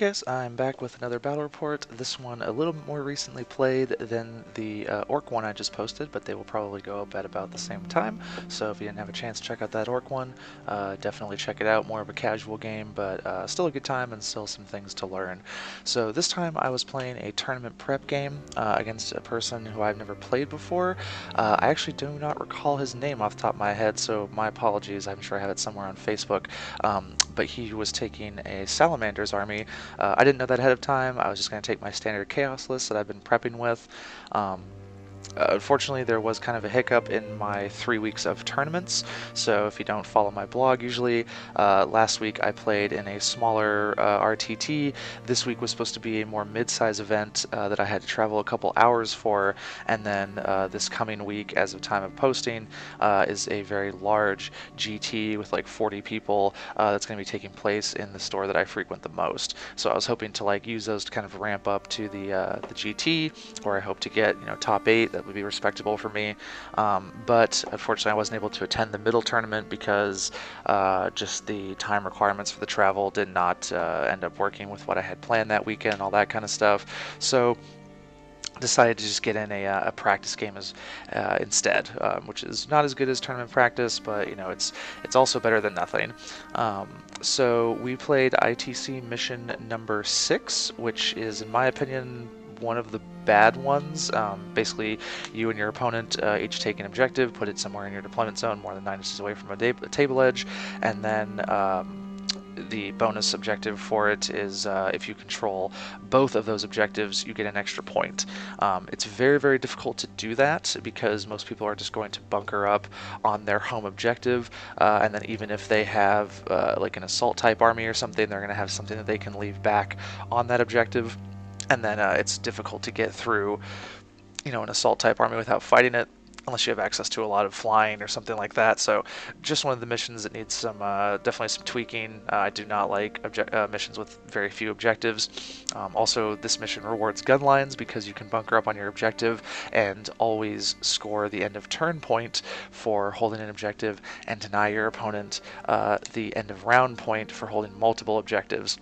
guys, I'm back with another battle report. This one a little more recently played than the orc one I just posted, but they will probably go up at about the same time. So if you didn't have a chance to check out that orc one, definitely check it out. More of a casual game, but still a good time and still some things to learn. So this time I was playing a tournament prep game against a person who I've never played before. I actually do not recall his name off the top of my head, so my apologies. I'm sure I have it somewhere on Facebook. But he was taking a Salamanders army. I didn't know that ahead of time. I was just going to take my standard chaos list that I've been prepping with. Unfortunately, there was kind of a hiccup in my 3 weeks of tournaments, so if you don't follow my blog usually, last week I played in a smaller RTT. This week was supposed to be a more mid-size event that I had to travel a couple hours for, and then this coming week, as of time of posting, is a very large GT with like 40 people that's going to be taking place in the store that I frequent the most. So I was hoping to like use those to kind of ramp up to the GT, where I hope to get, you know, top 8. That would be respectable for me, but unfortunately I wasn't able to attend the middle tournament because just the time requirements for the travel did not end up working with what I had planned that weekend, all that kind of stuff. So decided to just get in a practice game instead, which is not as good as tournament practice, but you know, it's also better than nothing. So we played ITC mission number 6, which is, in my opinion, one of the bad ones. Basically, you and your opponent each take an objective, put it somewhere in your deployment zone, more than 9 inches away from a table edge, and then the bonus objective for it is if you control both of those objectives, you get an extra point. It's very, very difficult to do that because most people are just going to bunker up on their home objective, and then even if they have like an assault type army or something, they're going to have something that they can leave back on that objective. And then it's difficult to get through, you know, an assault type army without fighting it, unless you have access to a lot of flying or something like that. So just one of the missions that needs some definitely some tweaking. I do not like missions with very few objectives. Also, this mission rewards gun lines because you can bunker up on your objective and always score the end of turn point for holding an objective, and deny your opponent the end of round point for holding multiple objectives.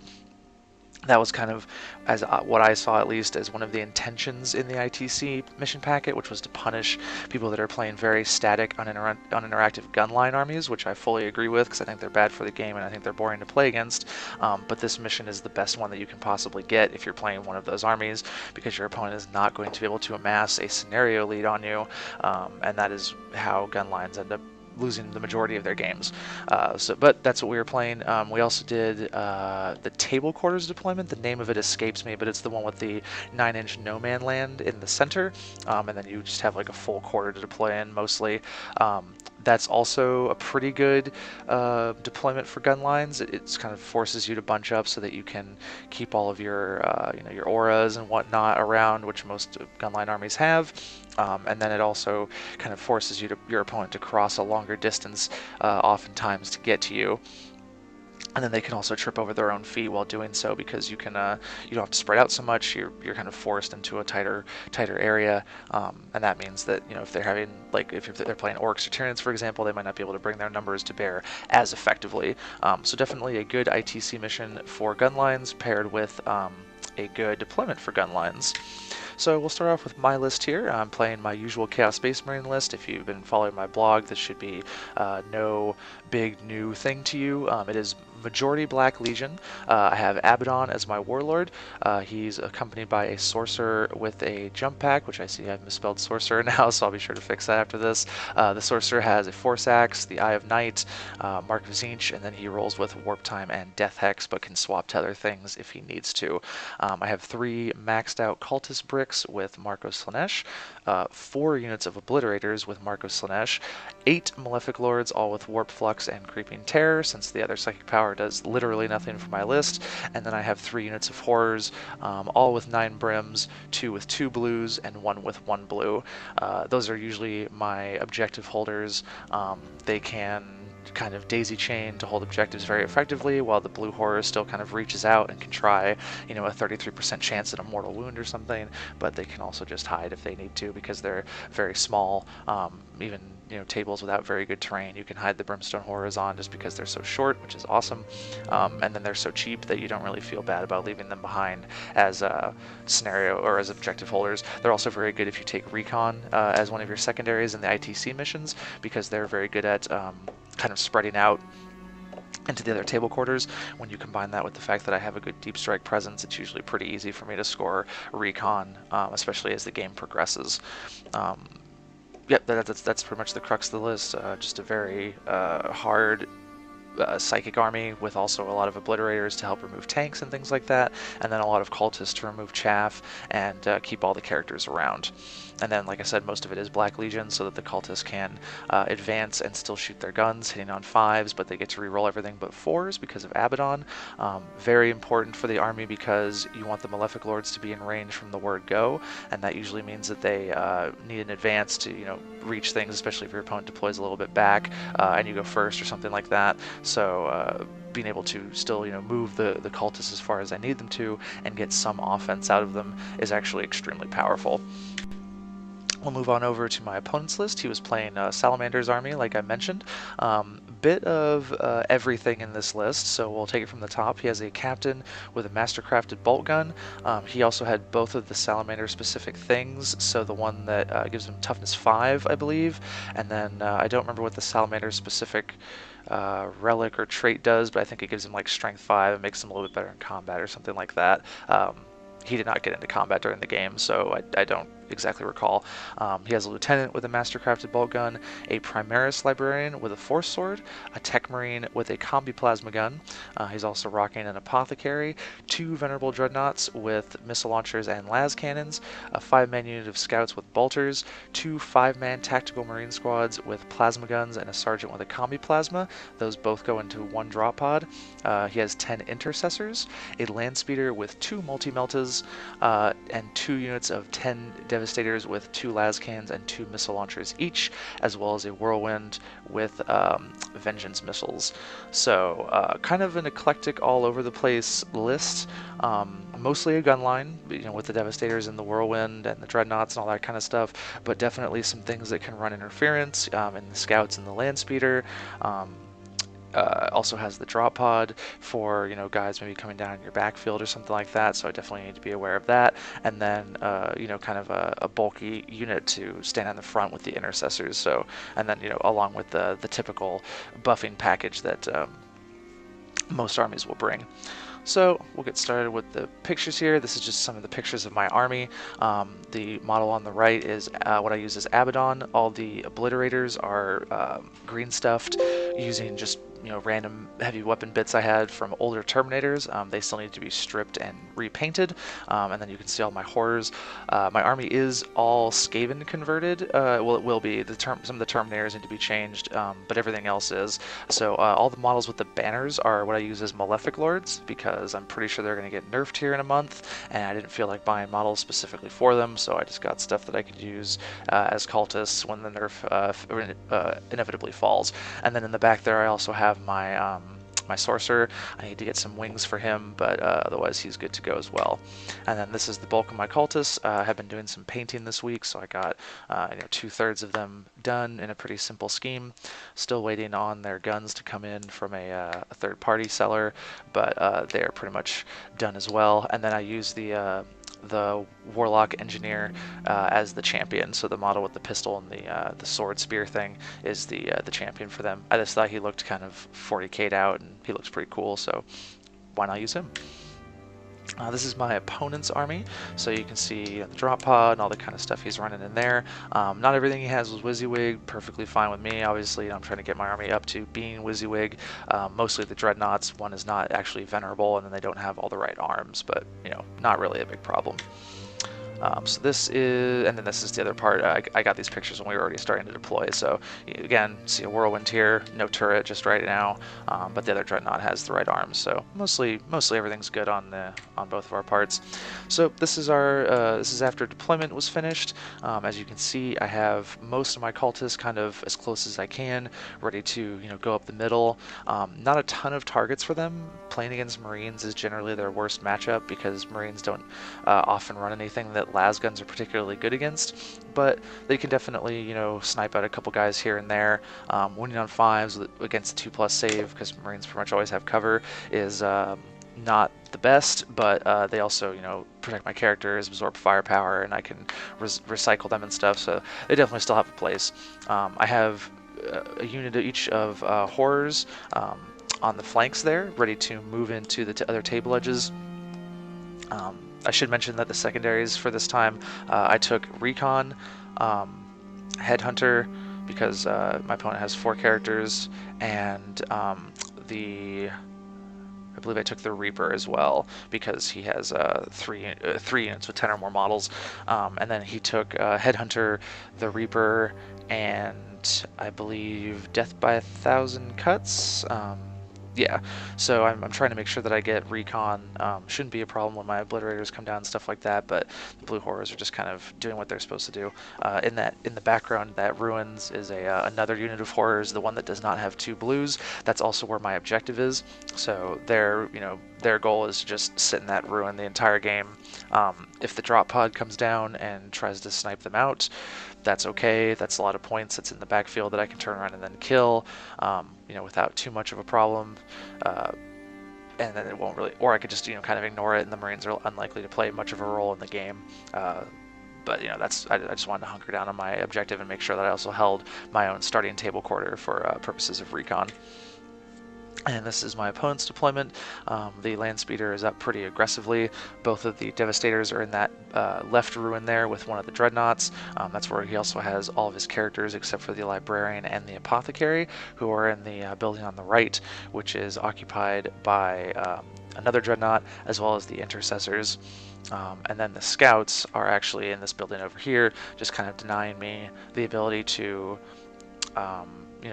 That was kind of, as what I saw at least, as one of the intentions in the ITC mission packet, which was to punish people that are playing very static, uninteractive gunline armies, which I fully agree with because I think they're bad for the game and I think they're boring to play against. But this mission is the best one that you can possibly get if you're playing one of those armies, because your opponent is not going to be able to amass a scenario lead on you, and that is how gunlines end up losing the majority of their games. But that's what we were playing. We also did the table quarters deployment. The name of it escapes me, but it's the one with the 9-inch no man land in the center, and then you just have like a full quarter to deploy in mostly. That's also a pretty good deployment for gun lines. It kind of forces you to bunch up so that you can keep all of your you know, your auras and whatnot around, which most gunline armies have. And then it also kind of forces your opponent to cross a longer distance, oftentimes, to get to you. And then they can also trip over their own feet while doing so, because you can you don't have to spread out so much. You're kind of forced into a tighter area, and that means that, you know, if they're having, like, if they're playing orcs or tyranids, for example, they might not be able to bring their numbers to bear as effectively. So definitely a good ITC mission for gun lines paired with a good deployment for gun lines. So we'll start off with my list here. I'm playing my usual Chaos Space Marine list. If you've been following my blog, this should be no big new thing to you. It is majority Black Legion. I have Abaddon as my warlord. He's accompanied by a sorcerer with a jump pack, which I see I've misspelled sorcerer now, so I'll be sure to fix that after this. The sorcerer has a Force Axe, the Eye of Night, Mark of Tzeentch, and then he rolls with Warp Time and Death Hex, but can swap to other things if he needs to. I have 3 maxed out Cultist bricks with Marco Slanesh, 4 units of Obliterators with Marco Slanesh, 8 Malefic Lords, all with Warp Flux and Creeping Terror, since the other psychic power does literally nothing for my list. And then I have 3 units of Horrors, all with 9 Brims, 2 with 2 blues, and 1 with 1 blue. Those are usually my objective holders. They can kind of daisy chain to hold objectives very effectively, while the blue horror still kind of reaches out and can try, you know, a 33% chance at a mortal wound or something, but they can also just hide if they need to because they're very small. Even tables without very good terrain, you can hide the brimstone horrors on just because they're so short, which is awesome. And then they're so cheap that you don't really feel bad about leaving them behind as a scenario or as objective holders. They're also very good if you take recon as one of your secondaries in the ITC missions, because they're very good at kind of spreading out into the other table quarters. When you combine that with the fact that I have a good deep strike presence, it's usually pretty easy for me to score recon, especially as the game progresses. Yep, that's pretty much the crux of the list. Just a very hard psychic army with also a lot of obliterators to help remove tanks and things like that, and then a lot of cultists to remove chaff and keep all the characters around. And then, like I said, most of it is Black Legion, so that the cultists can advance and still shoot their guns, hitting on 5s, but they get to reroll everything but 4s because of Abaddon. Very important for the army because you want the Malefic Lords to be in range from the word go, and that usually means that they need an advance to, reach things, especially if your opponent deploys a little bit back and you go first or something like that. So being able to still, move the cultists as far as I need them to and get some offense out of them is actually extremely powerful. We'll move on over to my opponent's list. He was playing Salamanders army, like I mentioned. Bit of everything in this list, so we'll take it from the top. He has a captain with a mastercrafted bolt gun. He also had both of the Salamander specific things, so the one that gives him toughness 5, I believe, and then I don't remember what the Salamander specific relic or trait does, but I think it gives him like strength 5 and makes him a little bit better in combat or something like that. He did not get into combat during the game, so I don't exactly recall. He has a lieutenant with a mastercrafted bolt gun, a Primaris librarian with a force sword, a tech marine with a combi plasma gun. He's also rocking an apothecary, 2 venerable dreadnoughts with missile launchers and las cannons, a 5-man unit of scouts with bolters, 2 5-man tactical marine squads with plasma guns, and a sergeant with a combi plasma. Those both go into 1 drop pod. He has 10 intercessors, a land speeder with 2 multi-meltas, and 2 units of 10 devastators with 2 las cans and 2 missile launchers each, as well as a whirlwind with vengeance missiles. So kind of an eclectic all over the place list. Mostly a gun line, with the devastators and the whirlwind and the dreadnoughts and all that kind of stuff, but definitely some things that can run interference, and the scouts and the land speeder. Also has the drop pod for guys maybe coming down in your backfield or something like that, so I definitely need to be aware of that. And then kind of a bulky unit to stand on the front with the intercessors. So, and then along with the typical buffing package that most armies will bring. So we'll get started with the pictures here. This is just some of the pictures of my army. The model on the right is what I use as Abaddon. All the obliterators are green stuffed using just random heavy weapon bits I had from older Terminators. They still need to be stripped and repainted. And then you can see all my horrors. My army is all Skaven converted. Well, it will be. Some of the Terminators need to be changed, but everything else is. So all the models with the banners are what I use as Malefic Lords, because I'm pretty sure they're going to get nerfed here in a month, and I didn't feel like buying models specifically for them, so I just got stuff that I could use as cultists when the nerf inevitably falls. And then in the back there I also have my my sorcerer. I need to get some wings for him, but otherwise he's good to go as well. And then this is the bulk of my cultists. I have been doing some painting this week, so I got 2/3 of them done in a pretty simple scheme. Still waiting on their guns to come in from a third-party seller, but they're pretty much done as well. And then I use the Warlock Engineer as the champion. So the model with the pistol and the sword spear thing is the champion for them. I just thought he looked kind of 40k'd out, and he looks pretty cool, so why not use him? This is my opponent's army, so you can see the drop pod and all the kind of stuff he's running in there. Not everything he has was WYSIWYG, perfectly fine with me. Obviously, I'm trying to get my army up to being WYSIWYG. Mostly the dreadnoughts, one is not actually venerable, and then they don't have all the right arms, but not really a big problem. So this is, and then this is the other part. I got these pictures when we were already starting to deploy. So again, see a whirlwind here, no turret just right now, but the other dreadnought has the right arms. So mostly everything's good on both of our parts. So this is our this is after deployment was finished. As you can see, I have most of my cultists kind of as close as I can, ready to go up the middle. Not a ton of targets for them. Playing against Marines is generally their worst matchup because Marines don't often run anything that las guns are particularly good against, but they can definitely, you know, snipe out a couple guys here and there. Winning on 5s against a 2+ save, because Marines pretty much always have cover, is not the best, but they also, you know, protect my characters, absorb firepower, and I can recycle them and stuff, so they definitely still have a place. I have a unit of each of horrors on the flanks there, ready to move into the other table edges. I should mention that the secondaries for this time, I took Recon, Headhunter, because my opponent has 4 characters, and I believe I took the Reaper as well, because he has three units with 10 or more models. And then he took Headhunter, the Reaper, and I believe Death by 1,000 Cuts. Yeah, so I'm trying to make sure that I get Recon. Shouldn't be a problem when my Obliterators come down and stuff like that, but the Blue Horrors are just kind of doing what they're supposed to do. In the background, that Ruins is another unit of Horrors, the one that does not have 2 blues. That's also where my objective is. So their goal is to just sit in that Ruin the entire game. If the drop pod comes down and tries to snipe them out, that's okay. That's a lot of points that's in the backfield that I can turn around and then kill, without too much of a problem. And then it won't really, or I could just, kind of ignore it, and the Marines are unlikely to play much of a role in the game. But I just wanted to hunker down on my objective and make sure that I also held my own starting table quarter for purposes of recon. And this is my opponent's deployment. The land speeder is up pretty aggressively. Both of the Devastators are in that left ruin there with one of the Dreadnoughts. That's where he also has all of his characters except for the Librarian and the Apothecary, who are in the building on the right, which is occupied by another Dreadnought, as well as the Intercessors. And then the Scouts are actually in this building over here, just kind of denying me the ability to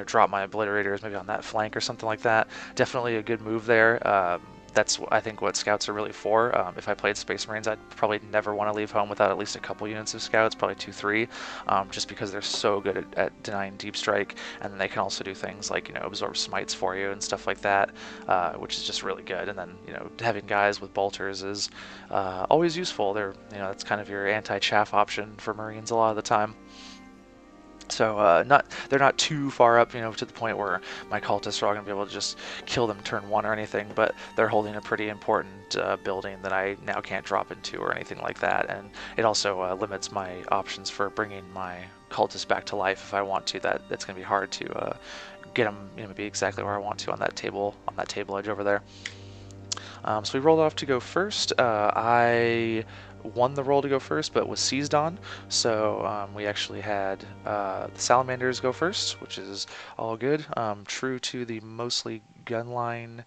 drop my Obliterators maybe on that flank or something like that. Definitely a good move there. That's, I think, what Scouts are really for. If I played Space Marines, I'd probably never want to leave home without at least a couple units of Scouts, probably 2, 3, just because they're so good at denying deep strike, and then they can also do things like, absorb smites for you and stuff like that, which is just really good. And then, having guys with bolters is always useful. They're, that's kind of your anti-chaff option for Marines a lot of the time. So they're not too far up, to the point where my cultists are all going to be able to just kill them turn 1 or anything, but they're holding a pretty important building that I now can't drop into or anything like that, and it also limits my options for bringing my cultists back to life if I want to. That's going to be hard to get them, be exactly where I want to on that table edge over there. So we rolled off to go first. I won the roll to go first, but was seized on, so we actually had the Salamanders go first, which is all good. True to the mostly gunline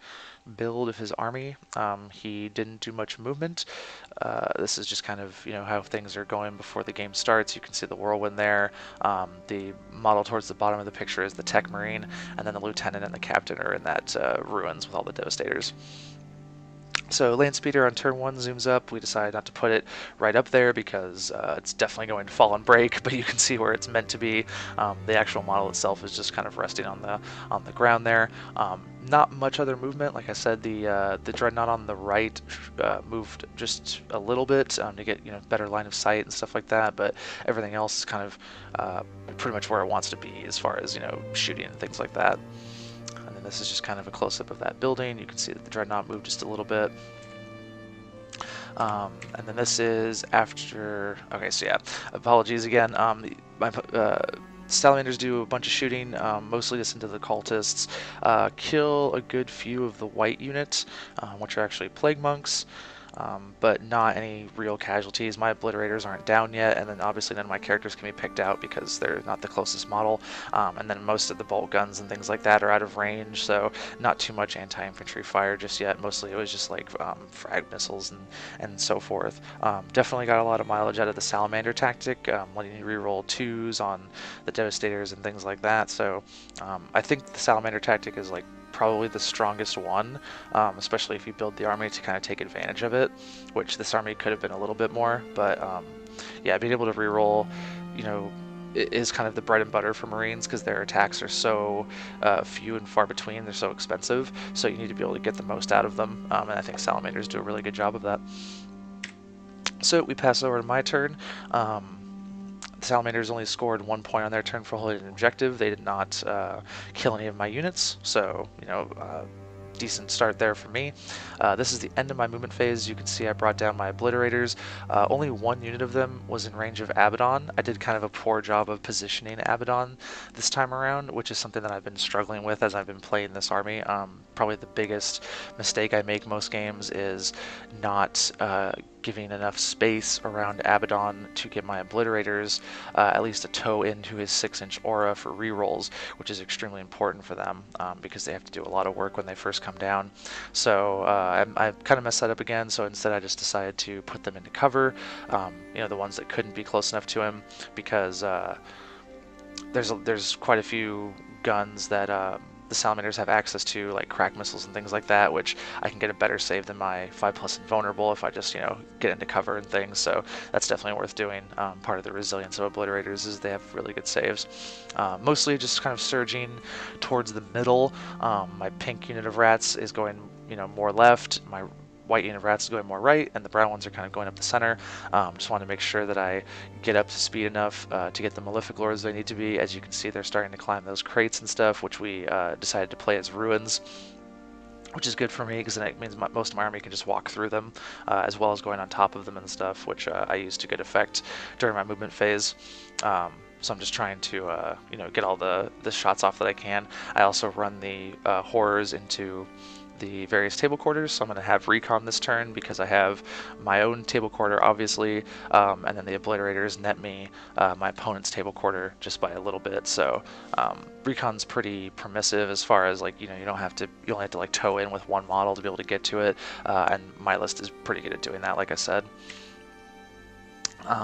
build of his army, he didn't do much movement. This is just kind of how things are going before the game starts. You can see the whirlwind there. The model towards the bottom of the picture is the Tech Marine, and then the Lieutenant and the Captain are in that ruins with all the Devastators. So land speeder on turn 1 zooms up. We decided not to put it right up there because it's definitely going to fall and break, but you can see where it's meant to be. The actual model itself is just kind of resting on the ground there. Not much other movement. Like I said, the Dreadnought on the right moved just a little bit to get better line of sight and stuff like that, but everything else is kind of pretty much where it wants to be as far as shooting and things like that. And this is just kind of a close-up of that building. You can see that the Dreadnought moved just a little bit. And then this is after... Okay, so yeah, apologies again. My Salamanders do a bunch of shooting, mostly just into the cultists. Kill a good few of the white unit, which are actually Plague Monks. But not any real casualties. My Obliterators aren't down yet, and then obviously none of my characters can be picked out because they're not the closest model, and then most of the bolt guns and things like that are out of range, so not too much anti-infantry fire just yet. Mostly it was just like frag missiles and so forth. Definitely got a lot of mileage out of the Salamander tactic, letting you reroll 2s on the Devastators and things like that, so I think the Salamander tactic is like probably the strongest one, especially if you build the army to kind of take advantage of it, which this army could have been a little bit more, but yeah, being able to reroll, is kind of the bread and butter for Marines because their attacks are so few and far between, they're so expensive, so you need to be able to get the most out of them, and I think Salamanders do a really good job of that. So we pass over to my turn. The Salamanders only scored 1 point on their turn for holding an objective. They did not kill any of my units, so decent start there for me. This is the end of my movement phase. You can see I brought down my obliterators. Only one unit of them was in range of Abaddon. I did kind of a poor job of positioning Abaddon this time around, which is something that I've been struggling with as I've been playing this army. Probably the biggest mistake I make most games is not giving enough space around Abaddon to get my obliterators at least a toe into his 6-inch aura for rerolls, which is extremely important for them because they have to do a lot of work when they first come down. So I kind of messed that up again, so instead I just decided to put them into cover, the ones that couldn't be close enough to him, because there's quite a few guns that the Salamanders have access to, like crack missiles and things like that, which I can get a better save than my 5+ invulnerable if I just, get into cover and things. So that's definitely worth doing. Part of the resilience of obliterators is they have really good saves. Mostly just kind of surging towards the middle. My pink unit of rats is going, more left. My white unit of rats is going more right, and the brown ones are kind of going up the center. Just want to make sure that I get up to speed enough to get the Malefic Lords they need to be. As you can see, they're starting to climb those crates and stuff, which we decided to play as ruins, which is good for me because then it means most of my army can just walk through them, as well as going on top of them and stuff, which I use to good effect during my movement phase. So I'm just trying to, get all the shots off that I can. I also run the horrors into the various table quarters, so I'm going to have recon this turn because I have my own table quarter, obviously, and then the obliterators net me my opponent's table quarter just by a little bit. So recon's pretty permissive as far as you only have to like toe in with one model to be able to get to it, and my list is pretty good at doing that, like I said.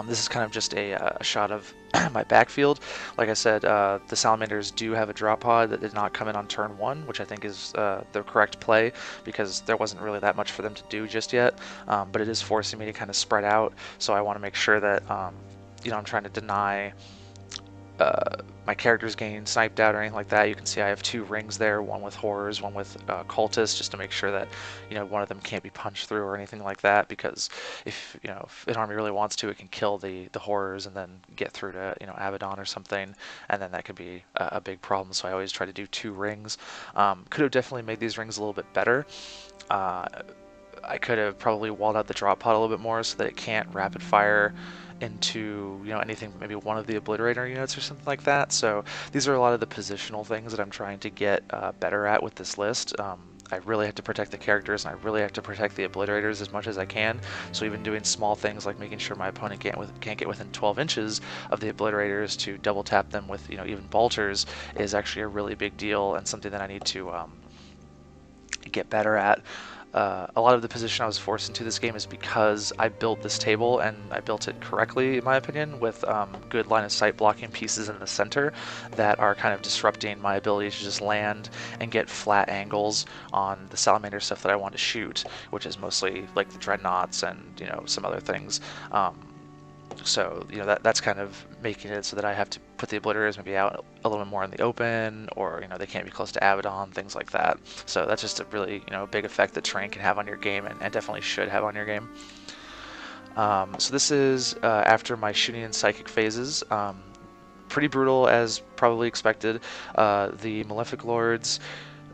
This is kind of just a shot of my backfield. Like I said, the Salamanders do have a drop pod that did not come in on turn 1, which I think is the correct play because there wasn't really that much for them to do just yet, but it is forcing me to kind of spread out, so I want to make sure that I'm trying to deny my characters getting sniped out or anything like that. You can see I have 2 rings there, one with horrors, one with cultists, just to make sure that one of them can't be punched through or anything like that, because if an army really wants to, it can kill the horrors and then get through to Abaddon or something, and then that could be a big problem. So I always try to do 2 rings. Could have definitely made these rings a little bit better. I could have probably walled out the drop pod a little bit more so that it can't rapid fire into anything, maybe one of the obliterator units or something like that. So these are a lot of the positional things that I'm trying to get better at with this list. I really have to protect the characters, and I really have to protect the obliterators as much as I can. So even doing small things like making sure my opponent can't get within 12 inches of the obliterators to double tap them with even bolters is actually a really big deal, and something that I need to get better at. A lot of the position I was forced into this game is because I built this table, and I built it correctly in my opinion, with good line of sight blocking pieces in the center that are kind of disrupting my ability to just land and get flat angles on the salamander stuff that I want to shoot, which is mostly like the dreadnoughts and some other things. So that's kind of making it so that I have to put the obliterators maybe out a little bit more in the open, or they can't be close to Abaddon, things like that. So that's just a really big effect that terrain can have on your game, and definitely should have on your game. So this is after my shooting and psychic phases. Pretty brutal as probably expected. The Malefic Lords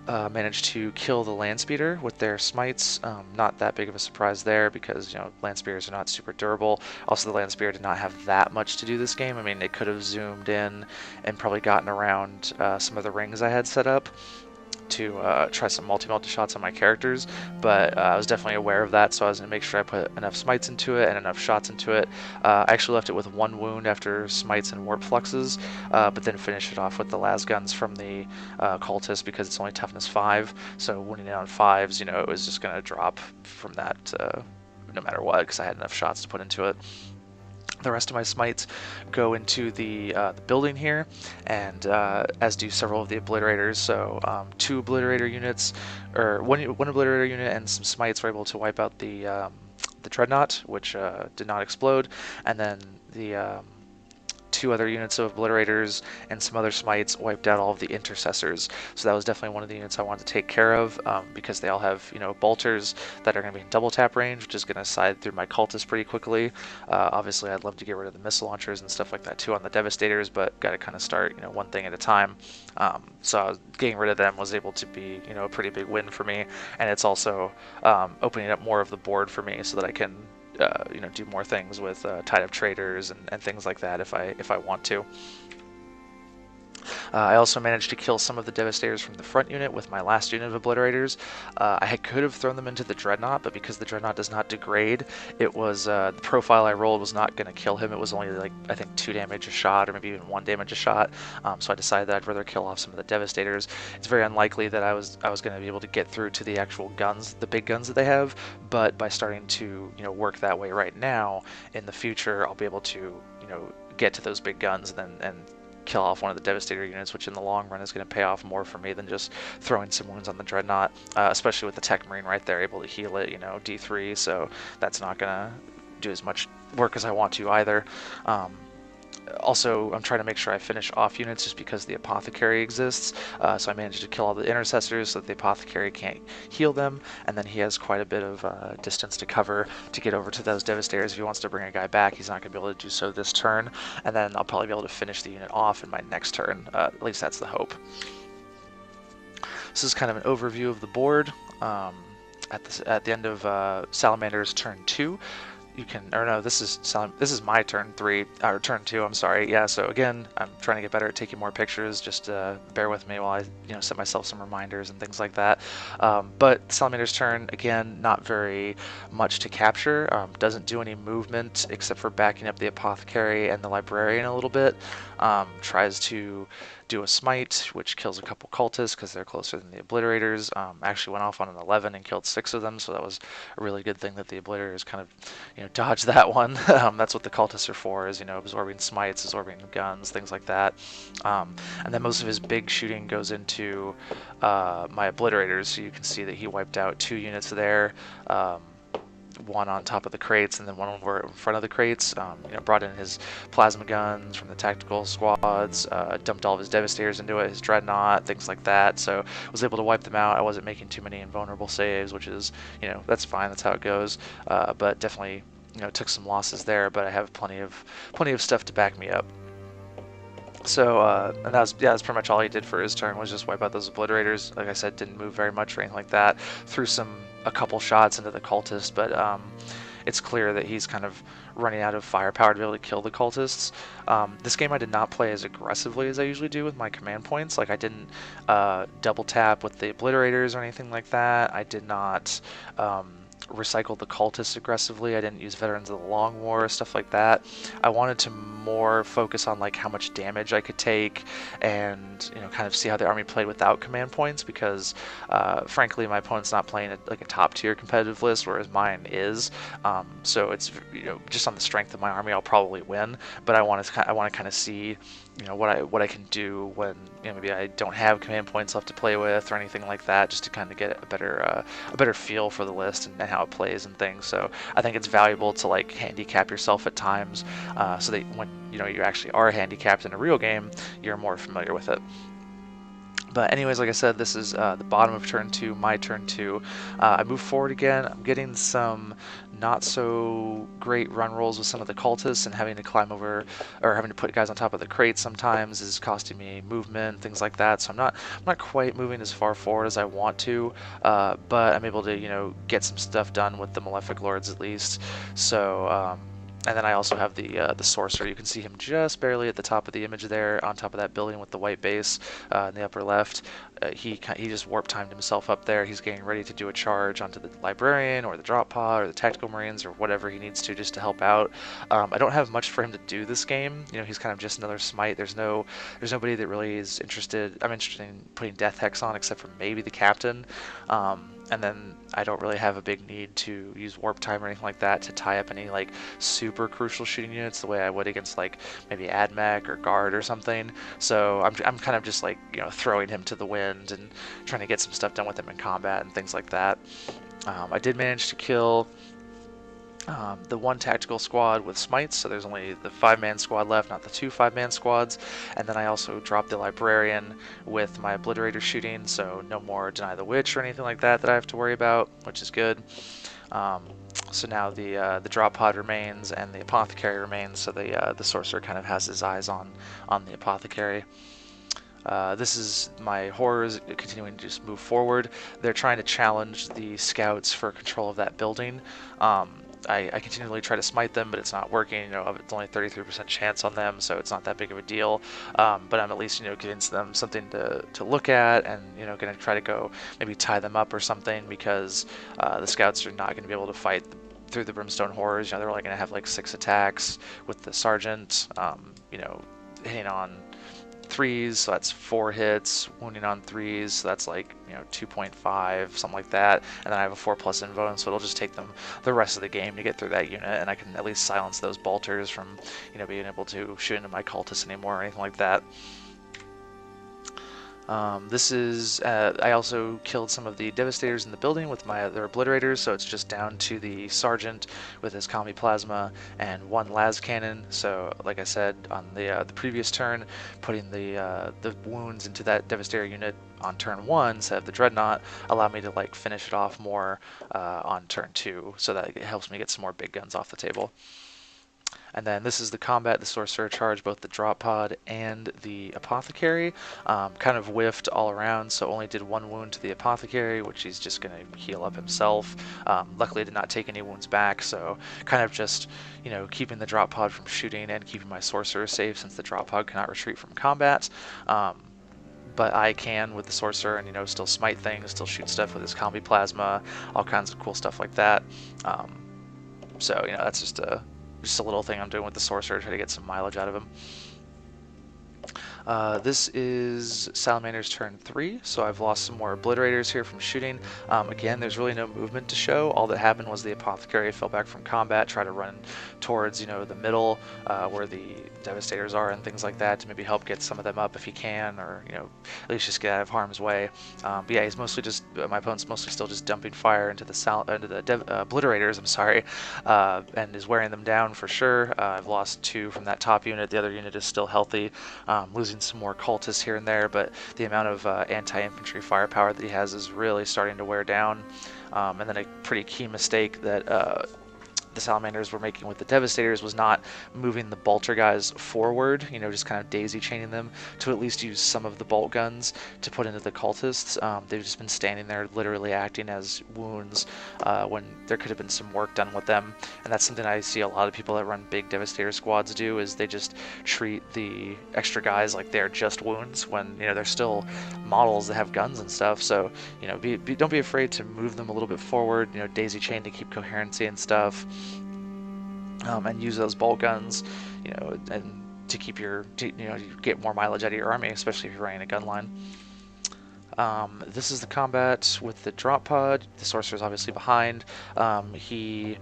managed to kill the land speeder with their smites. Not that big of a surprise there because land spears are not super durable. Also, the land spear did not have that much to do this game. I mean, it could have zoomed in and probably gotten around some of the rings I had set up to try some multi-melta shots on my characters, but I was definitely aware of that, so I was going to make sure I put enough smites into it and enough shots into it. I actually left it with 1 wound after smites and warp fluxes, but then finished it off with the las guns from the cultist because it's only toughness 5, so wounding it on 5s, it was just going to drop from that no matter what, because I had enough shots to put into it. The rest of my smites go into the building here, and as do several of the obliterators. So 2 obliterator units, or one obliterator unit and some smites were able to wipe out the dreadnought, which did not explode, and then the 2 2 other units of obliterators and some other smites, wiped out all of the intercessors. So that was definitely one of the units I wanted to take care of, because they all have, bolters that are going to be in double tap range, which is going to side through my cultists pretty quickly. Obviously, I'd love to get rid of the missile launchers and stuff like that too on the devastators, but got to kind of start, one thing at a time. So I was getting rid of them was able to be, a pretty big win for me, and it's also opening up more of the board for me so that I can, do more things with tied up traders and things like that if I want to. I also managed to kill some of the Devastators from the front unit with my last unit of Obliterators. I could have thrown them into the Dreadnought, but because the Dreadnought does not degrade, it was the profile I rolled was not going to kill him. It was only like, I think 2 damage a shot, or maybe even 1 damage a shot. So I decided that I'd rather kill off some of the Devastators. It's very unlikely that I was going to be able to get through to the actual guns, the big guns that they have, but by starting to work that way right now, in the future I'll be able to get to those big guns and kill off one of the Devastator units, which in the long run is going to pay off more for me than just throwing some wounds on the Dreadnought, especially with the Tech Marine right there, able to heal it, D3, so that's not going to do as much work as I want to either. Also, I'm trying to make sure I finish off units just because the Apothecary exists, so I managed to kill all the Intercessors so that the Apothecary can't heal them, and then he has quite a bit of distance to cover to get over to those Devastators. If he wants to bring a guy back, he's not going to be able to do so this turn, and then I'll probably be able to finish the unit off in my next turn. At least that's the hope. This is kind of an overview of the board. At the end of Salamander's turn 2, you can, or no, this is my turn 3, or turn 2, I'm sorry. Yeah, so again, I'm trying to get better at taking more pictures. Just bear with me while I set myself some reminders and things like that. But Salamander's turn, again, not very much to capture. Doesn't do any movement except for backing up the Apothecary and the Librarian a little bit. Tries to do a smite, which kills a couple cultists because they're closer than the obliterators. Actually went off on an 11 and killed 6 of them, so that was a really good thing that the obliterators kind of dodged that one. That's what the cultists are for, is absorbing smites, absorbing guns, things like that. And then most of his big shooting goes into my obliterators, so you can see that he wiped out 2 units there. One on top of the crates and then one over in front of the crates. Brought in his plasma guns from the tactical squads, dumped all of his Devastators into it, his Dreadnought, things like that. So was able to wipe them out. I wasn't making too many invulnerable saves, which is, that's fine. That's how it goes. But definitely, took some losses there. But I have plenty of stuff to back me up. So, and that's pretty much all he did for his turn, was just wipe out those obliterators. Like I said, didn't move very much or anything like that. Threw a couple shots into the cultist, but it's clear that he's kind of running out of firepower to be able to kill the cultists. This game I did not play as aggressively as I usually do with my command points. Like, I didn't double tap with the obliterators or anything like that. I did not recycle the cultists aggressively. I didn't use Veterans of the Long War, stuff like that. I wanted to more focus on like how much damage I could take and kind of see how the army played without command points, because frankly my opponent's not playing like a top tier competitive list, whereas mine is. So it's just on the strength of my army I'll probably win, but I want to kind of see what I can do when maybe I don't have command points left to play with or anything like that, just to kind of get a better feel for the list and how it plays and things. So I think it's valuable to like handicap yourself at times, so that when you actually are handicapped in a real game, you're more familiar with it. But anyways, like I said, this is the bottom of turn 2, my turn 2. I move forward again. I'm getting some not so great run rolls with some of the cultists, and having to climb over or having to put guys on top of the crates sometimes is costing me movement, things like that. So I'm not quite moving as far forward as I want to, but I'm able to get some stuff done with the Malefic Lords at least. So and then I also have the Sorcerer. You can see him just barely at the top of the image there, on top of that building with the white base in the upper left. He just warp timed himself up there. He's getting ready to do a charge onto the Librarian or the Drop Pod or the Tactical Marines or whatever he needs to just to help out. I don't have much for him to do this game. He's kind of just another smite. There's nobody that really is interested. I'm interested in putting Death Hex on, except for maybe the Captain. And then I don't really have a big need to use warp time or anything like that to tie up any like super crucial shooting units the way I would against like maybe AdMech or Guard or something. So I'm kind of just like throwing him to the wind and trying to get some stuff done with him in combat and things like that. I did manage to kill The one tactical squad with smites, so there's only the 5-man squad left, not the two 5-man squads. And then I also dropped the librarian with my obliterator shooting, so no more deny the witch or anything like that I have to worry about, which is good. Um, so now the drop pod remains and the apothecary remains, so the sorcerer kind of has his eyes on the apothecary. This is my horrors continuing to just move forward. They're trying to challenge the scouts for control of that building. I continually try to smite them, but it's not working. You know, it's only 33% chance on them, so it's not that big of a deal. But I'm at least, you know, giving them something to look at, and you know, gonna try to go maybe tie them up or something, because the scouts are not going to be able to fight through the brimstone horrors. You know, they're only going to have like 6 attacks with the sergeant. You know, hitting on 3s, so that's 4 hits, wounding on 3s, so that's like, you know, 2.5, something like that, and then I have a 4+ invo, so it'll just take them the rest of the game to get through that unit, and I can at least silence those bolters from, you know, being able to shoot into my cultists anymore or anything like that. This is, I also killed some of the Devastators in the building with my other Obliterators, so it's just down to the Sergeant with his Combi Plasma and 1 Las Cannon. So, like I said on the previous turn, putting the wounds into that Devastator unit on turn 1 instead of the Dreadnought allowed me to like finish it off more on turn 2, so that it helps me get some more big guns off the table. And then this is the combat, the sorcerer charge, both the drop pod and the apothecary. Kind of whiffed all around, so only did 1 wound to the apothecary, which he's just going to heal up himself. Luckily I did not take any wounds back, so kind of just, you know, keeping the drop pod from shooting and keeping my sorcerer safe, since the drop pod cannot retreat from combat. But I can with the sorcerer, and you know, still smite things, still shoot stuff with his combi plasma, all kinds of cool stuff like that. So you know, that's just a little thing I'm doing with the sorcerer to try to get some mileage out of him. This is Salamander's turn 3, so I've lost some more Obliterators here from shooting. Again, there's really no movement to show. All that happened was the Apothecary fell back from combat, tried to run towards, you know, the middle where the Devastators are and things like that, to maybe help get some of them up if he can, or, you know, at least just get out of harm's way. But yeah, he's mostly just, my opponent's mostly still just dumping fire into the Obliterators, I'm sorry, and is wearing them down for sure. I've lost 2 from that top unit. The other unit is still healthy, losing some more cultists here and there, but the amount of anti-infantry firepower that he has is really starting to wear down. And then a pretty key mistake that the Salamanders were making with the Devastators was not moving the bolter guys forward, you know, just kind of daisy chaining them to at least use some of the bolt guns to put into the cultists. They've just been standing there literally acting as wounds when there could have been some work done with them. And that's something I see a lot of people that run big Devastator squads do, is they just treat the extra guys like they're just wounds, when, you know, they're still models that have guns and stuff. So, you know, don't be afraid to move them a little bit forward, you know, daisy chain to keep coherency and stuff. And use those bolt guns, you know, and to keep you know, you get more mileage out of your army, especially if you're running a gun line. This is the combat with the drop pod. The sorcerer's obviously behind. He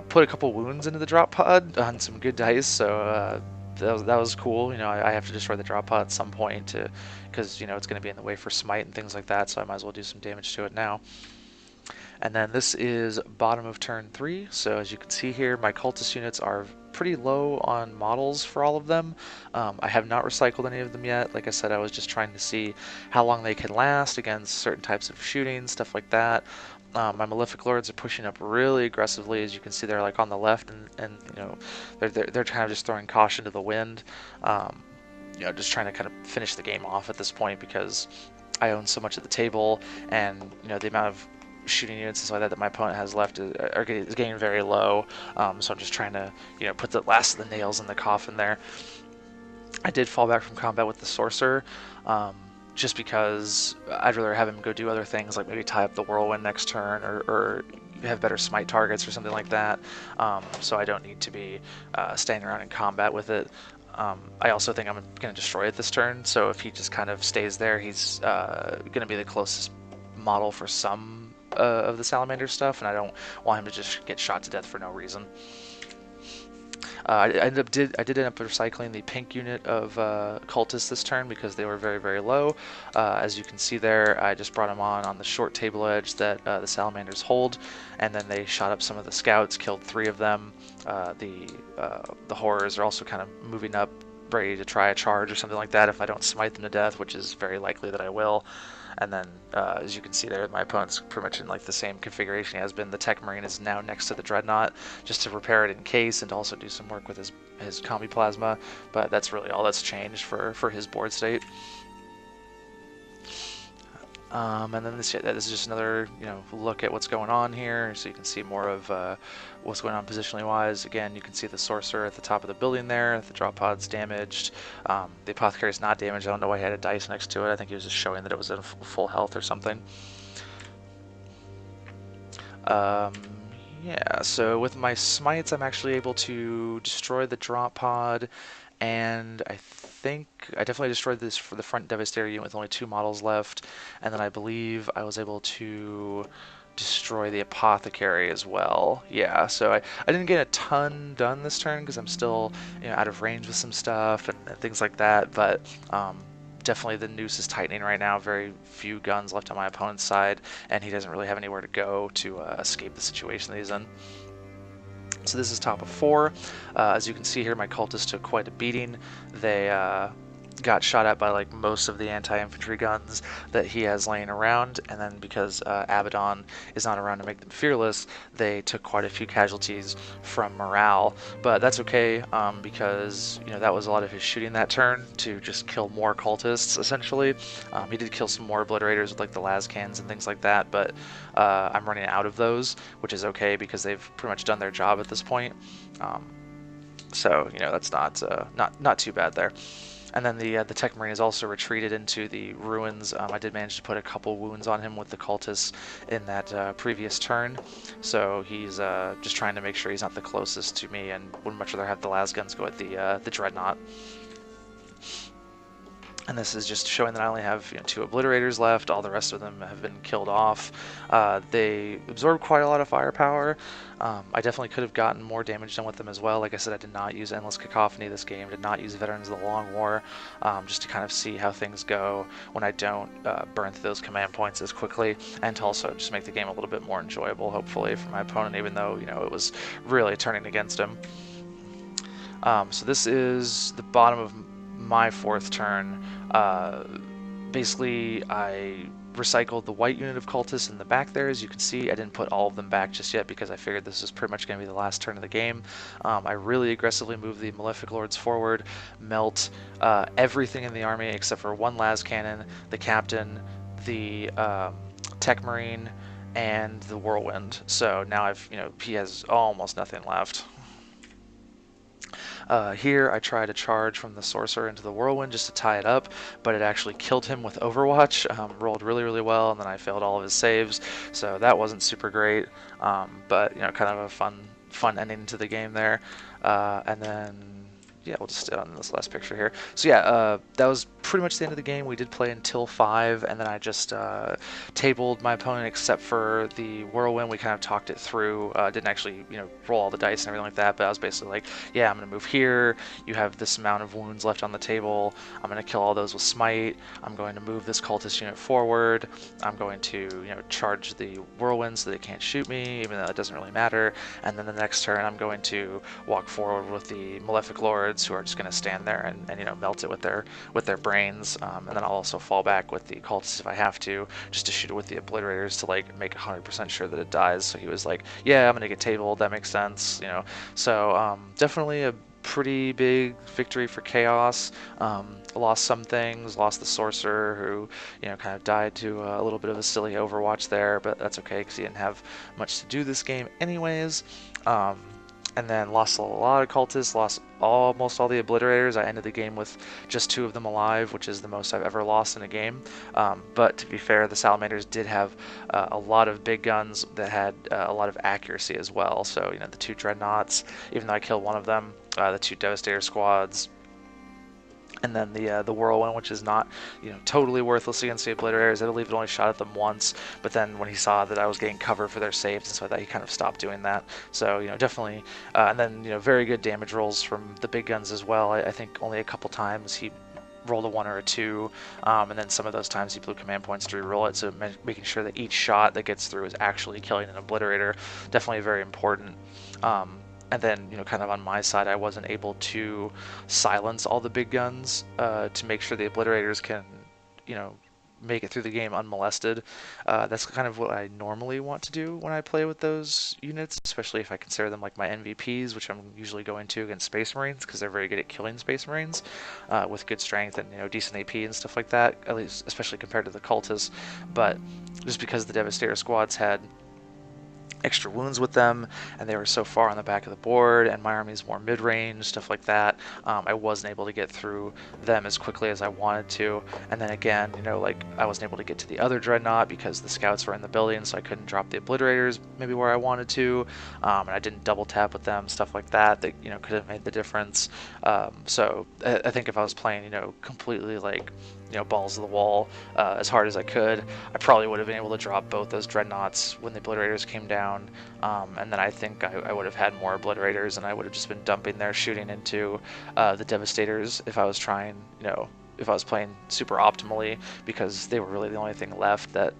put a couple wounds into the drop pod on some good dice, so that was cool. You know, I have to destroy the drop pod at some point because, you know, it's going to be in the way for smite and things like that, so I might as well do some damage to it now. And then this is bottom of turn 3, so as you can see here, my cultist units are pretty low on models for all of them. I have not recycled any of them yet. Like I said, I was just trying to see how long they can last against certain types of shooting, stuff like that. My Malefic Lords are pushing up really aggressively, as you can see they're like on the left, and you know, they're kind of just throwing caution to the wind. You know, just trying to kind of finish the game off at this point, because I own so much at the table, and you know, the amount of shooting units and stuff like that my opponent has left is getting very low. So I'm just trying to, you know, put the last of the nails in the coffin there. I did fall back from combat with the sorcerer, just because I'd rather have him go do other things, like maybe tie up the whirlwind next turn, or have better smite targets or something like that. So I don't need to be staying around in combat with it. I also think I'm going to destroy it this turn, so if he just kind of stays there, he's going to be the closest model for some of the Salamander stuff, and I don't want him to just get shot to death for no reason. I did end up recycling the pink unit of cultists this turn because they were very, very low. As you can see there, I just brought them on the short table edge that the Salamanders hold, and then they shot up some of the scouts, killed 3 of them. The horrors are also kind of moving up, ready to try a charge or something like that if I don't smite them to death, which is very likely that I will. And then, as you can see there, my opponent's pretty much in like the same configuration he has been. The Tech Marine is now next to the Dreadnought, just to repair it in case, and to also do some work with his Combi Plasma. But that's really all that's changed for his board state. And then this is just another look at what's going on here, so you can see more of what's going on positionally wise. Again, you can see the sorcerer at the top of the building there. The drop pod's damaged. The apothecary is not damaged. I don't know why he had a dice next to it. I think he was just showing that it was in full health or something. Yeah, so with my smites, I'm actually able to destroy the drop pod, and I think I definitely destroyed this for the front Devastator unit with only 2 models left, and then I believe I was able to destroy the apothecary as well. Yeah, so I didn't get a ton done this turn because I'm still out of range with some stuff and things like that, but definitely the noose is tightening right now. Very few guns left on my opponent's side, and he doesn't really have anywhere to go to escape the situation that he's in. So this is top of 4. As you can see here, my cultists took quite a beating. They got shot at by like most of the anti-infantry guns that he has laying around, and then because Abaddon is not around to make them fearless, they took quite a few casualties from morale. But that's okay, because that was a lot of his shooting that turn to just kill more cultists essentially. He did kill some more obliterators with like the las-cans and things like that, but I'm running out of those, which is okay because they've pretty much done their job at this point. So that's not too bad there. And then the Tech Marine is also retreated into the ruins. I did manage to put a couple wounds on him with the cultists in that previous turn, so he's just trying to make sure he's not the closest to me, and would much rather have the las guns go at the Dreadnought. And this is just showing that I only have 2 obliterators left. All the rest of them have been killed off. They absorb quite a lot of firepower. I definitely could have gotten more damage done with them as well. Like I said, I did not use Endless Cacophony this game. Did not use Veterans of the Long War, just to kind of see how things go when I don't burn through those command points as quickly, and to also just make the game a little bit more enjoyable, hopefully, for my opponent, even though it was really turning against him. So this is the bottom of my 4th turn. Basically, I recycled the white unit of cultists in the back there. As you can see, I didn't put all of them back just yet because I figured this was pretty much going to be the last turn of the game. I really aggressively moved the Malefic Lords forward, melt everything in the army except for 1 las cannon, the captain, the Tech Marine, and the Whirlwind. So now he has almost nothing left. Here I try to charge from the Sorcerer into the Whirlwind just to tie it up, but it actually killed him with Overwatch. Rolled really, really well, and then I failed all of his saves, so that wasn't super great, but kind of a fun ending to the game there. And then yeah, we'll just stay on this last picture here. So yeah, that was pretty much the end of the game. We did play until 5, and then I just tabled my opponent except for the Whirlwind. We kind of talked it through. Didn't actually, roll all the dice and everything like that, but I was basically like, yeah, I'm going to move here. You have this amount of wounds left on the table. I'm going to kill all those with Smite. I'm going to move this cultist unit forward. I'm going to, charge the Whirlwind so they can't shoot me, even though it doesn't really matter. And then the next turn, I'm going to walk forward with the Malefic Lords, who are just going to stand there and melt it with their brains, and then I'll also fall back with the cultists if I have to, just to shoot it with the obliterators to like make 100% sure that it dies. So he was like, yeah, I'm gonna get tabled, that makes sense, so definitely a pretty big victory for Chaos. Lost some things, lost the Sorcerer, who kind of died to a little bit of a silly Overwatch there, but that's okay because he didn't have much to do this game anyways. And then lost a lot of cultists, lost almost all the obliterators. I ended the game with just 2 of them alive, which is the most I've ever lost in a game. But to be fair, the Salamanders did have a lot of big guns that had a lot of accuracy as well. So, the 2 Dreadnoughts, even though I killed one of them, the 2 Devastator squads, And then the whirlwind, which is not, totally worthless against the obliterators. I believe it only shot at them once, but then when he saw that I was getting cover for their saves and so that, he kind of stopped doing that. So definitely, and then very good damage rolls from the big guns as well. I think only a couple times he rolled a 1 or a 2, and then some of those times he blew command points to reroll it. So making sure that each shot that gets through is actually killing an obliterator, definitely very important. And then, kind of on my side, I wasn't able to silence all the big guns to make sure the obliterators can, make it through the game unmolested. That's kind of what I normally want to do when I play with those units, especially if I consider them like my MVPs, which I'm usually going to against Space Marines because they're very good at killing Space Marines with good strength and decent AP and stuff like that. At least, especially compared to the Cultists. But just because the Devastator squads had extra wounds with them, and they were so far on the back of the board, and my army's more mid-range, stuff like that. I wasn't able to get through them as quickly as I wanted to. And then again, like I wasn't able to get to the other dreadnought because the scouts were in the building, so I couldn't drop the obliterators maybe where I wanted to, and I didn't double tap with them, stuff like that. That could have made the difference. So I think if I was playing, completely like balls to the wall as hard as I could, I probably would have been able to drop both those dreadnoughts when the obliterators came down, and then I think I would have had more obliterators, and I would have just been dumping there, shooting into the devastators if I was trying, if I was playing super optimally, because they were really the only thing left that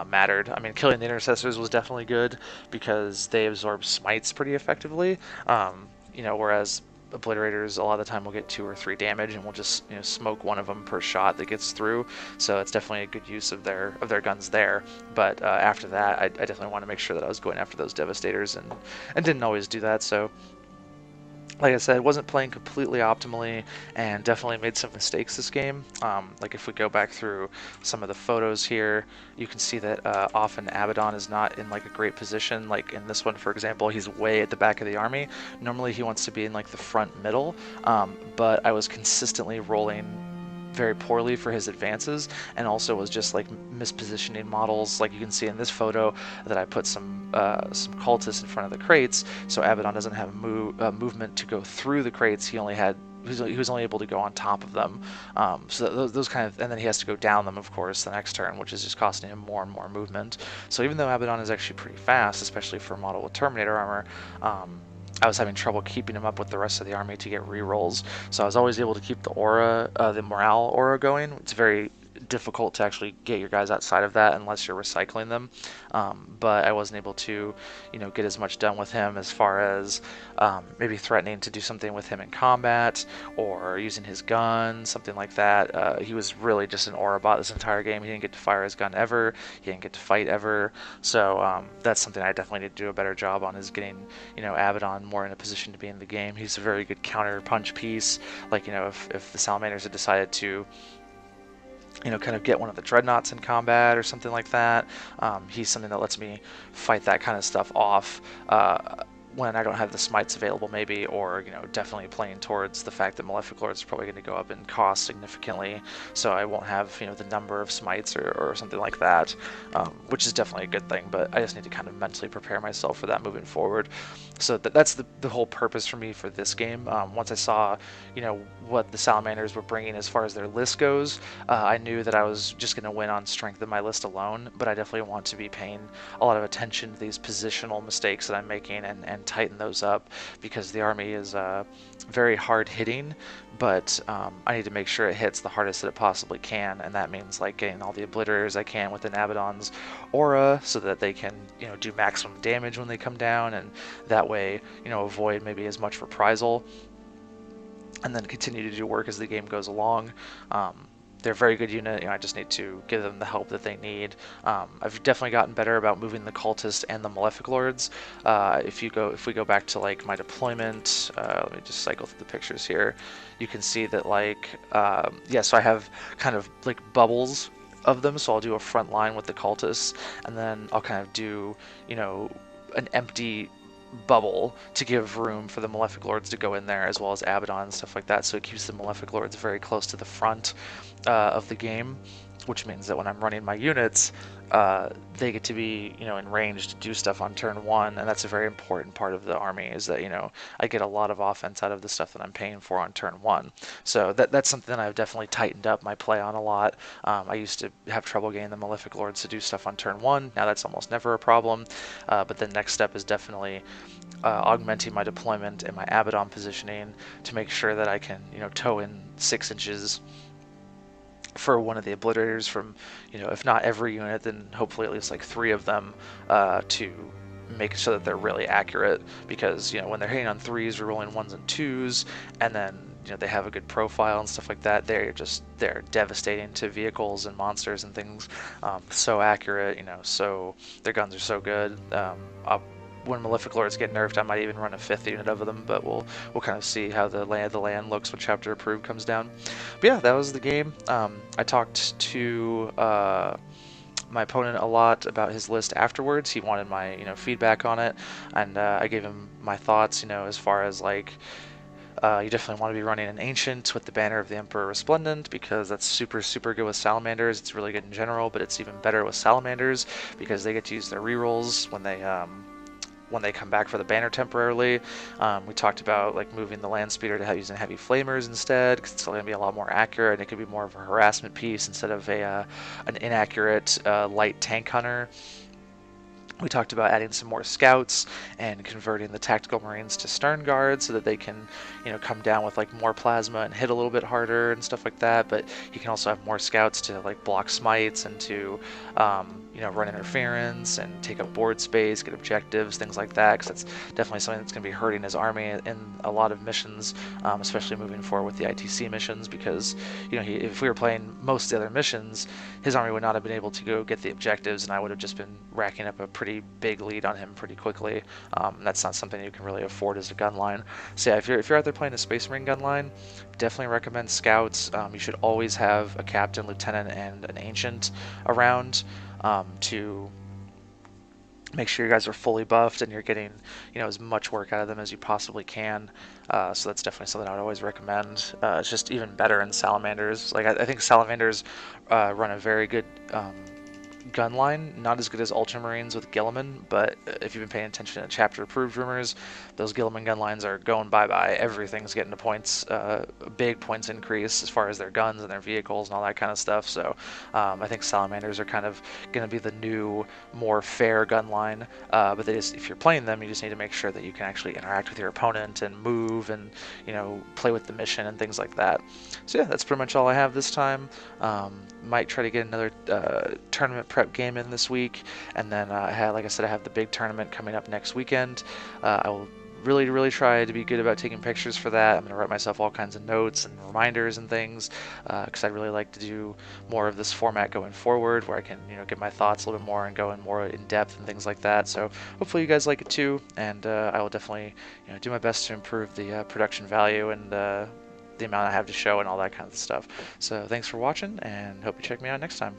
mattered. I mean, killing the intercessors was definitely good because they absorb smites pretty effectively, whereas obliterators a lot of the time will get 2 or 3 damage, and we'll just smoke one of them per shot that gets through. So it's definitely a good use of their guns there. But after that, I definitely want to make sure that I was going after those devastators, and didn't always do that. So like I said, wasn't playing completely optimally, and definitely made some mistakes this game. Like if we go back through some of the photos here, you can see that often Abaddon is not in like a great position. Like in this one, for example, he's way at the back of the army. Normally he wants to be in like the front middle, but I was consistently rolling very poorly for his advances, and also was just like mispositioning models. Like you can see in this photo that I put some cultists in front of the crates, so Abaddon doesn't have movement to go through the crates. He was only able to go on top of them. So those kind of, and then he has to go down them, of course, the next turn, which is just costing him more and more movement. So even though Abaddon is actually pretty fast, especially for a model with Terminator armor, I was having trouble keeping him up with the rest of the army to get rerolls. So I was always able to keep the aura, the morale aura going. It's very difficult to actually get your guys outside of that unless you're recycling them. But I wasn't able to, get as much done with him as far as maybe threatening to do something with him in combat or using his gun, something like that. He was really just an aura bot this entire game. He didn't get to fire his gun ever. He didn't get to fight ever. So that's something I definitely need to do a better job on, is getting, Abaddon more in a position to be in the game. He's a very good counter punch piece. Like, if the Salamanders had decided to kind of get one of the dreadnoughts in combat or something like that. He's something that lets me fight that kind of stuff off when I don't have the smites available, maybe, or definitely playing towards the fact that Malefic Lords is probably going to go up in cost significantly, so I won't have the number of smites or something like that, which is definitely a good thing. But I just need to kind of mentally prepare myself for that moving forward. So that's the whole purpose for me for this game. Once I saw what the Salamanders were bringing as far as their list goes, I knew that I was just going to win on strength of my list alone, but I definitely want to be paying a lot of attention to these positional mistakes that I'm making and tighten those up, because the army is very hard hitting, but I need to make sure it hits the hardest that it possibly can, and that means like getting all the obliterators I can within Abaddon's aura so that they can do maximum damage when they come down, and that way avoid maybe as much reprisal, and then continue to do work as the game goes along. They're a very good unit. I just need to give them the help that they need. I've definitely gotten better about moving the cultists and the Malefic Lords. If we go back to like my deployment, let me just cycle through the pictures here. You can see that so I have kind of like bubbles of them. So I'll do a front line with the cultists, and then I'll kind of do an empty bubble to give room for the Malefic Lords to go in there, as well as Abaddon and stuff like that, so it keeps the Malefic Lords very close to the front of the game. which means that when I'm running my units, they get to be, in range to do stuff on turn one, and that's a very important part of the army. Is that I get a lot of offense out of the stuff that I'm paying for on turn one. So that's something that I've definitely tightened up my play on a lot. I used to have trouble getting the Malefic Lords to do stuff on turn one. Now that's almost never a problem. But the next step is definitely augmenting my deployment and my Abaddon positioning to make sure that I can, tow in 6 inches for one of the obliterators from, if not every unit, then hopefully at least like 3 of them, to make sure that they're really accurate. Because when they're hitting on 3s, we're rolling 1s and 2s, and then they have a good profile and stuff like that. They're devastating to vehicles and monsters and things. So accurate, so their guns are so good. When Malefic Lords get nerfed, I might even run a 5th unit of them, but we'll kind of see how the lay of the land looks when Chapter Approved comes down. But yeah, that was the game. I talked to my opponent a lot about his list afterwards. He wanted my feedback on it, and I gave him my thoughts. As far as like. You definitely want to be running an Ancient with the Banner of the Emperor Resplendent, because that's super, super good with Salamanders. It's really good in general, but it's even better with Salamanders because they get to use their rerolls when they come back for the banner temporarily. We talked about like moving the land speeder to using heavy flamers instead, because it's going to be a lot more accurate, and it could be more of a harassment piece instead of an inaccurate light tank hunter. We talked about adding some more scouts and converting the tactical marines to stern guards so that they can, come down with like more plasma and hit a little bit harder and stuff like that. But you can also have more scouts to like block smites and to, run interference and take up board space, get objectives, things like that. Because that's definitely something that's going to be hurting his army in a lot of missions, especially moving forward with the ITC missions. Because if we were playing most of the other missions, his army would not have been able to go get the objectives, and I would have just been racking up a pretty big lead on him pretty quickly. That's not something you can really afford as a gun line. So yeah, if you're out there playing a Space Marine gun line, definitely recommend scouts. You should always have a captain, lieutenant, and an ancient around to make sure you guys are fully buffed and you're getting as much work out of them as you possibly can. So that's definitely something I would always recommend. It's just even better in Salamanders. Like I think Salamanders run a very good gun line, not as good as Ultramarines with Gilliman, but if you've been paying attention to Chapter Approved rumors, those Gilliman gun lines are going bye-bye. Everything's getting to points, big points increase as far as their guns and their vehicles and all that kind of stuff. So I think Salamanders are kind of going to be the new, more fair gun line. But if you're playing them, you just need to make sure that you can actually interact with your opponent and move and play with the mission and things like that. So yeah, that's pretty much all I have this time. Might try to get another tournament prep game in this week, and then like I said, I have the big tournament coming up next weekend. I will really try to be good about taking pictures for that. I'm going to write myself all kinds of notes and reminders and things, because I really like to do more of this format going forward, where I can get my thoughts a little bit more and go in more in depth and things like that. So hopefully you guys like it too, and I will definitely do my best to improve the production value and the amount I have to show and all that kind of stuff. So thanks for watching, and hope you check me out next time.